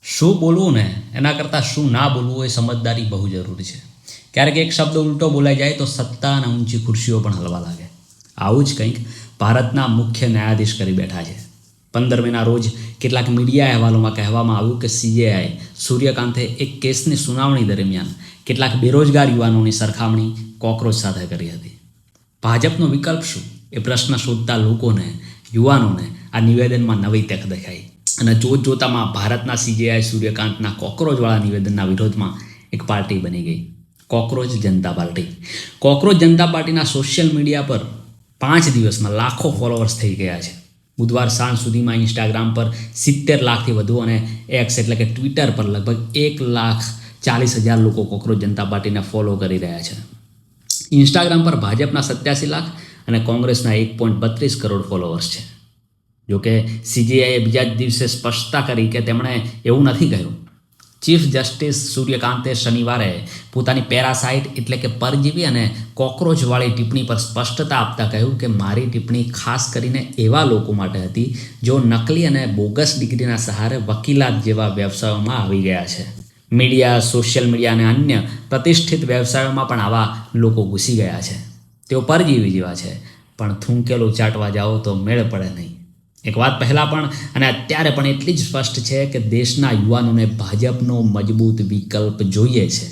શું બોલવું ને એના કરતાં શું ના બોલવું એ સમજદારી બહુ જરૂરી છે. ક્યારેક એક શબ્દ ઉલટો બોલાઈ જાય તો સત્તા અને ઊંચી ખુરશીઓ પણ હલવા લાગે. આવું જ કંઈક ભારતના મુખ્ય ન્યાયાધીશ કરી બેઠા છે. 15મીના રોજ કેટલાક મીડિયા અહેવાલોમાં કહેવામાં આવ્યું કે CJI સૂર્યકાંતે એક કેસની સુનાવણી દરમિયાન કેટલાક બેરોજગાર યુવાનોની સરખામણી કોકરોચ સાથે કરી હતી. ભાજપનો વિકલ્પ શું એ પ્રશ્ન શોધતા લોકોને, યુવાનોને આ નિવેદનમાં નવી તક દેખાઈ અને જોતજોતામાં ભારતના CJI સૂર્યકાંતના કોકરોચવાળા નિવેદનના વિરોધમાં એક પાર્ટી બની ગઈ, કોકરોચ જનતા પાર્ટી. કોકરોચ જનતા પાર્ટીના સોશિયલ મીડિયા પર 5 દિવસમાં લાખો ફોલોઅર્સ થઈ ગયા છે. બુધવાર સાંજ સુધીમાં ઇન્સ્ટાગ્રામ પર 70 લાખથી વધુ અને એક્સ એટલે કે ટ્વિટર પર લગભગ 1,40,000 લોકો કોકરોચ જનતા પાર્ટીને ફોલો કરી રહ્યા છે. ઇન્સ્ટાગ્રામ પર ભાજપના 87 લાખ અને કોંગ્રેસના 1.32 કરોડ ફોલોઅર્સ છે. જોકે CJIએ બીજા જ દિવસે સ્પષ્ટતા કરી કે તેમણે એવું નથી કહ્યું. ચીફ જસ્ટિસ સૂર્યકાંતે શનિવારે પોતાની પેરાસાઇટ એટલે કે પરજીવી અને કોકરોચવાળી ટિપ્પણી પર સ્પષ્ટતા આપતા કહ્યું કે મારી ટિપ્પણી ખાસ કરીને એવા લોકો માટે હતી જેઓ નકલી અને બોગસ ડિગ્રીના સહારે વકીલાત જેવા વ્યવસાયોમાં આવી ગયા છે. મીડિયા, સોશિયલ મીડિયા અને અન્ય પ્રતિષ્ઠિત વ્યવસાયોમાં પણ આવા લોકો ઘૂસી ગયા છે. તેઓ પરજીવી જેવા છે, પણ થૂંકેલો ચાટવા જાઓ તો મેળ પડે નહીં. એક વાત પહેલાં પણ અને અત્યારે પણ એટલી જ સ્પષ્ટ છે કે દેશના યુવાનોને ભાજપનો મજબૂત વિકલ્પ જોઈએ છે.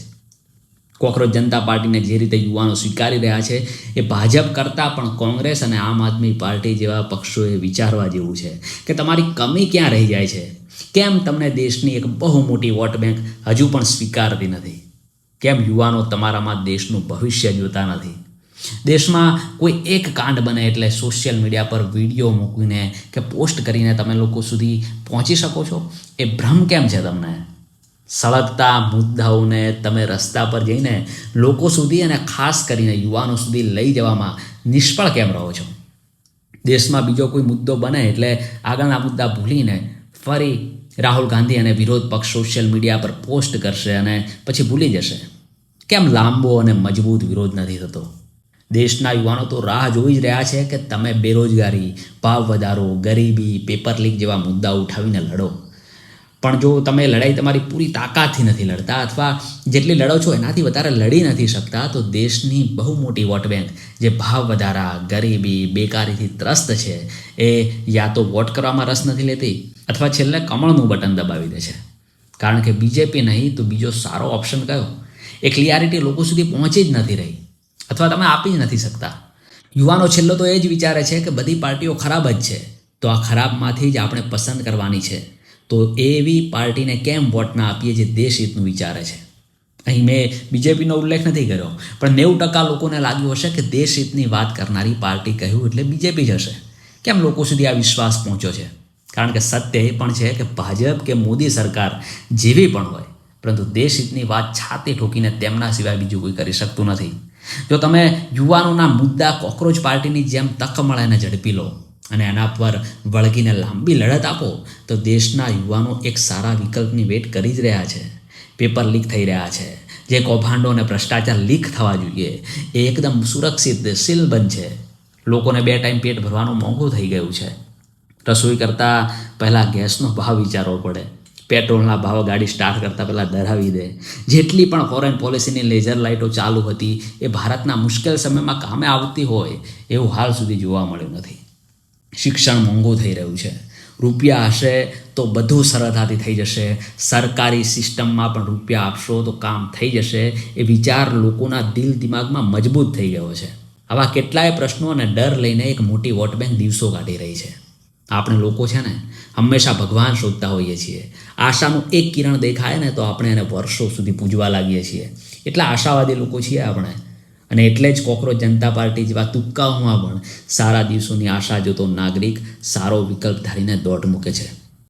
કોકરોચ જનતા પાર્ટીને જે રીતે યુવાનો સ્વીકારી રહ્યા છે એ ભાજપ કરતાં પણ કોંગ્રેસ અને આમ આદમી પાર્ટી જેવા પક્ષોએ વિચારવા જેવું છે કે તમારી કમી ક્યાં રહી જાય છે. કેમ તમને દેશની એક બહુ મોટી વોટ બેંક હજુ પણ સ્વીકારતી નથી? કેમ યુવાનો તમારામાં દેશનું ભવિષ્ય જોતા નથી? દેશમાં કોઈ એક કાંડ બને એટલે સોશિયલ મીડિયા પર વિડીયો મૂકીને કે પોસ્ટ કરીને તમે લોકો સુધી પહોંચી શકો છો. એ ભ્રમ કેમ છે તમને? સળગતા મુદ્દાઓને તમે રસ્તા પર જઈને લોકો સુધી અને ખાસ કરીને યુવાનો સુધી લઈ જવામાં નિષ્ફળ કેમ રહો છો? દેશમાં બીજો કોઈ મુદ્દો બને એટલે આગળના મુદ્દા ભૂલીને ફરી રાહુલ ગાંધી અને વિરોધ પક્ષ સોશિયલ મીડિયા પર પોસ્ટ કરશે અને પછી ભૂલી જશે. કેમ લાંબો અને મજબૂત વિરોધ નથી થતો? દેશના યુવાનો તો રાહ જોઈ જ રહ્યા છે કે તમે બેરોજગારી, ભાવ વધારો, ગરીબી, પેપર લીક જેવા મુદ્દા ઉઠાવીને લડો. પણ જો તમે લડાઈ તમારી પૂરી તાકાતથી નથી લડતા અથવા જેટલી લડો છો એનાથી વધારે લડી નથી શકતા, તો દેશની બહુ મોટી વોટ બેંક જે ભાવ વધારા, ગરીબી, બેકારીથી ત્રસ્ત છે એ યા તો વોટ કરવામાં રસ નથી લેતી અથવા છેલ્લે કમળનું બટન દબાવી દે છે. કારણ કે BJP નહીં તો બીજો સારો ઓપ્શન કયો એ ક્લિયરિટી લોકો સુધી પહોંચી જ નથી રહી અથવા તમે આપી જ નથી શકતા. યુવાનો છેલ્લો તો એ જ વિચારે છે કે બધી પાર્ટીઓ ખરાબ જ છે, તો આ ખરાબમાંથી જ આપણે પસંદ કરવાની છે. તો એવી પાર્ટીને કેમ વોટ ના આપીએ જે દેશ હિતનું વિચારે છે? અહીં મેં BJPનો ઉલ્લેખ નથી કર્યો, પણ 90% લોકોને લાગ્યું હશે કે દેશ હિતની વાત કરનારી પાર્ટી કહ્યું એટલે BJP જ હશે. કેમ લોકો સુધી આ વિશ્વાસ પહોંચ્યો છે? કારણ કે સત્ય એ પણ છે કે ભાજપ કે મોદી સરકાર જેવી પણ હોય, પરંતુ દેશ હિતની વાત છાતી ઠોકીને તેમના સિવાય બીજું કોઈ કરી શકતું નથી. જો તમે યુવાનોના મુદ્દા કોકરોચ પાર્ટીની જેમ તક મળે એને ઝડપી લો અને એના પર વળગીને લાંબી લડત આપો, તો દેશના યુવાનો એક સારા વિકલ્પની વેટ કરી જ રહ્યા છે. પેપર લીક થઈ રહ્યા છે, જે કૌભાંડો અને ભ્રષ્ટાચાર લીક થવા જોઈએ એ એકદમ સુરક્ષિત સીલબંધ છે. લોકોને 2 ટાઈમ પેટ ભરવાનું મોંઘું થઈ ગયું છે. રસોઈ કરતાં પહેલાં ગેસનો ભાવ વિચારવો પડે, પેટ્રોલના ભાવ ગાડી સ્ટાર્ટ કરતાં પહેલાં ડરાવી દે. જેટલી પણ ફોરેન પોલિસીની લેઝર લાઇટો ચાલુ હતી એ ભારતના મુશ્કેલ સમયમાં કામે આવતી હોય એવું હાલ સુધી જોવા મળ્યું નથી. શિક્ષણ મોંઘું થઈ રહ્યું છે. રૂપિયા હશે તો બધું સરળતાથી થઈ જશે. સરકારી સિસ્ટમમાં પણ રૂપિયા આપશો તો કામ થઈ જશે એ વિચાર લોકોના દિલ દિમાગમાં મજબૂત થઈ ગયો છે. આવા કેટલાય પ્રશ્નો અને ડર લઈને એક મોટી વોટ બેંક દિવસો કાઢી રહી છે. આપણે લોકો છે ને હંમેશા ભગવાન શોધતા હોઈએ છીએ. આશાનું એક કિરણ દેખાય ને તો આપણે એને વર્ષો સુધી પૂજવા લાગીએ છીએ. એટલા આશાવાદી લોકો છીએ આપણે. અને એટલે જ કોકરોચ જનતા પાર્ટી જેવા તુક્કાઓમાં પણ સારા દિવસોની આશા જોતો નાગરિક સારો વિકલ્પ ધારીને દોટ મૂકે છે.